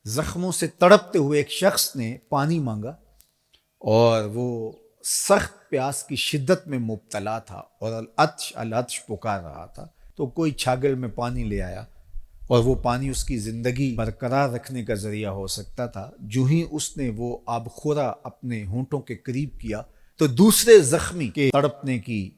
زخموں سے تڑپتے ہوئے ایک شخص نے پانی مانگا اور وہ سخت پیاس کی شدت میں مبتلا تھا اور العطش العطش پکار رہا تھا، تو کوئی چھاگل میں پانی لے آیا اور وہ پانی اس کی زندگی برقرار رکھنے کا ذریعہ ہو سکتا تھا۔ جو ہی اس نے وہ آب خورا اپنے ہونٹوں کے قریب کیا تو دوسرے زخمی کے تڑپنے کی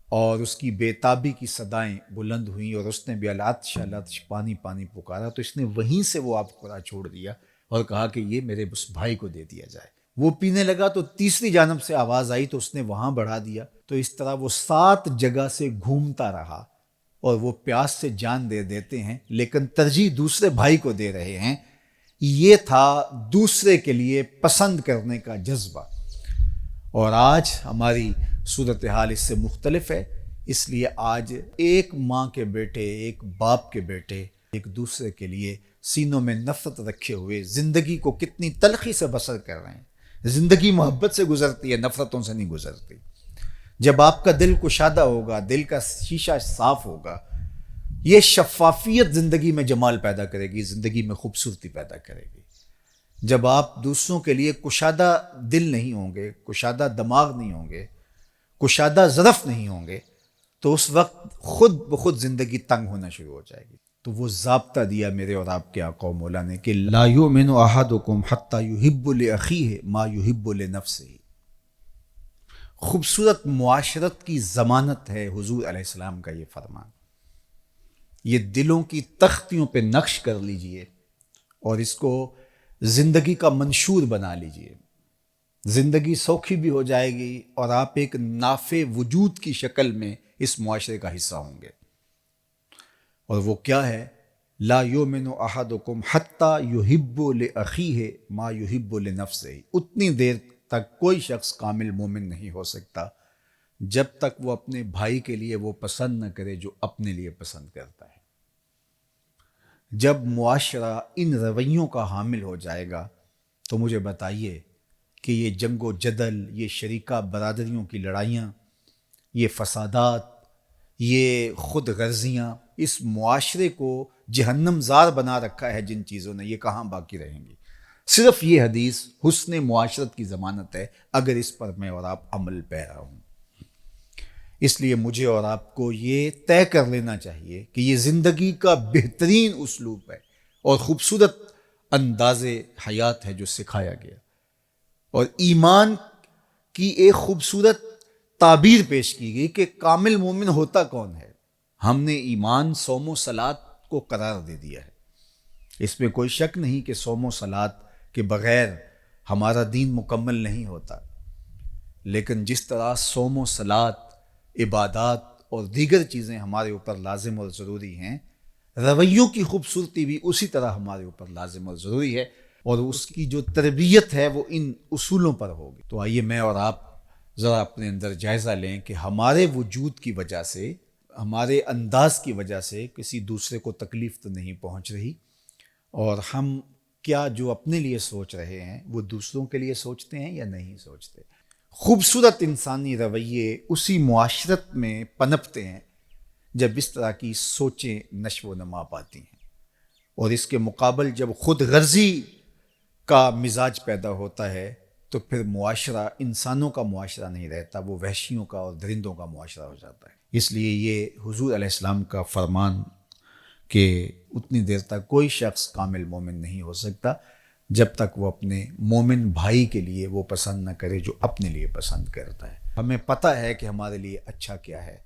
اور اس کی بے تابی کی صدائیں بلند ہوئیں اور اس نے بھی العطش العطش پانی پانی پکارا، تو اس نے وہیں سے وہ آب خورا چھوڑ دیا اور کہا کہ یہ میرے اس بھائی کو دے دیا جائے۔ وہ پینے لگا تو تیسری جانب سے آواز آئی تو اس نے وہاں بڑھا دیا، تو اس طرح وہ 7 جگہ سے گھومتا رہا اور وہ پیاس سے جان دے دیتے ہیں لیکن ترجیح دوسرے بھائی کو دے رہے ہیں۔ یہ تھا دوسرے کے لیے پسند کرنے کا جذبہ، اور آج ہماری صورتحال اس سے مختلف ہے۔ اس لیے آج ایک ماں کے بیٹے، ایک باپ کے بیٹے ایک دوسرے کے لیے سینوں میں نفرت رکھے ہوئے زندگی کو کتنی تلخی سے بسر کر رہے ہیں۔ زندگی محبت سے گزرتی ہے، نفرتوں سے نہیں گزرتی۔ جب آپ کا دل کشادہ ہوگا، دل کا شیشہ صاف ہوگا، یہ شفافیت زندگی میں جمال پیدا کرے گی، زندگی میں خوبصورتی پیدا کرے گی۔ جب آپ دوسروں کے لیے کشادہ دل نہیں ہوں گے، کشادہ دماغ نہیں ہوں گے، کشادہ ظرف نہیں ہوں گے، تو اس وقت خود بخود زندگی تنگ ہونا شروع ہو جائے گی۔ تو وہ ضابطہ دیا میرے اور آپ کے آقا و مولا نے کہ لا یؤمن احدکم حتی یحب لاخیہ ما یحب لنفسہ۔ خوبصورت معاشرت کی ضمانت ہے حضور علیہ السلام کا یہ فرمان۔ یہ دلوں کی تختیوں پہ نقش کر لیجئے اور اس کو زندگی کا منشور بنا لیجئے۔ زندگی سوکھی بھی ہو جائے گی اور آپ ایک نافع وجود کی شکل میں اس معاشرے کا حصہ ہوں گے۔ اور وہ کیا ہے؟ لا یؤمن احدکم حتی یحب لاخیہ ما یحب لنفسہ۔ اتنی دیر تک کوئی شخص کامل مومن نہیں ہو سکتا جب تک وہ اپنے بھائی کے لیے وہ پسند نہ کرے جو اپنے لیے پسند کرتا ہے۔ جب معاشرہ ان رویوں کا حامل ہو جائے گا تو مجھے بتائیے کہ یہ جنگ و جدل، یہ شریکہ برادریوں کی لڑائیاں، یہ فسادات، یہ خود غرضیاں، اس معاشرے کو جہنم زار بنا رکھا ہے جن چیزوں نے، یہ کہاں باقی رہیں گی؟ صرف یہ حدیث حسن معاشرت کی ضمانت ہے اگر اس پر میں اور آپ عمل پیرا ہوں۔ اس لیے مجھے اور آپ کو یہ طے کر لینا چاہیے کہ یہ زندگی کا بہترین اسلوب ہے اور خوبصورت انداز حیات ہے جو سکھایا گیا، اور ایمان کی ایک خوبصورت تعبیر پیش کی گئی کہ کامل مومن ہوتا کون ہے۔ ہم نے ایمان، صوم و صلات کو قرار دے دیا ہے۔ اس میں کوئی شک نہیں کہ صوم و صلات کے بغیر ہمارا دین مکمل نہیں ہوتا، لیکن جس طرح صوم و صلات، عبادات اور دیگر چیزیں ہمارے اوپر لازم اور ضروری ہیں، رویوں کی خوبصورتی بھی اسی طرح ہمارے اوپر لازم اور ضروری ہے، اور اس کی جو تربیت ہے وہ ان اصولوں پر ہوگی۔ تو آئیے میں اور آپ ذرا اپنے اندر جائزہ لیں کہ ہمارے وجود کی وجہ سے، ہمارے انداز کی وجہ سے کسی دوسرے کو تکلیف تو نہیں پہنچ رہی، اور ہم کیا جو اپنے لیے سوچ رہے ہیں وہ دوسروں کے لیے سوچتے ہیں یا نہیں سوچتے۔ خوبصورت انسانی رویے اسی معاشرت میں پنپتے ہیں جب اس طرح کی سوچیں نشو و نما پاتی ہیں، اور اس کے مقابل جب خود غرضی کا مزاج پیدا ہوتا ہے تو پھر معاشرہ انسانوں کا معاشرہ نہیں رہتا، وہ وحشیوں کا اور درندوں کا معاشرہ ہو جاتا ہے۔ اس لیے یہ حضور علیہ السلام کا فرمان کہ اتنی دیر تک کوئی شخص کامل مومن نہیں ہو سکتا جب تک وہ اپنے مومن بھائی کے لیے وہ پسند نہ کرے جو اپنے لیے پسند کرتا ہے۔ ہمیں پتہ ہے کہ ہمارے لیے اچھا کیا ہے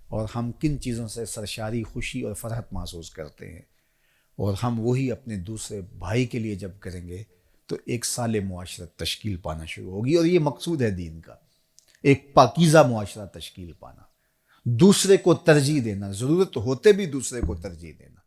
اور ہم کن چیزوں سے سرشاری خوشی اور فرحت محسوس کرتے ہیں، اور ہم وہی اپنے دوسرے بھائی کے لیے جب کریں گے تو ایک صالح معاشرت تشکیل پانا شروع ہوگی، اور یہ مقصود ہے دین کا، ایک پاکیزہ معاشرہ تشکیل پانا، دوسرے کو ترجیح دینا، ضرورت ہوتے بھی دوسرے کو ترجیح دینا۔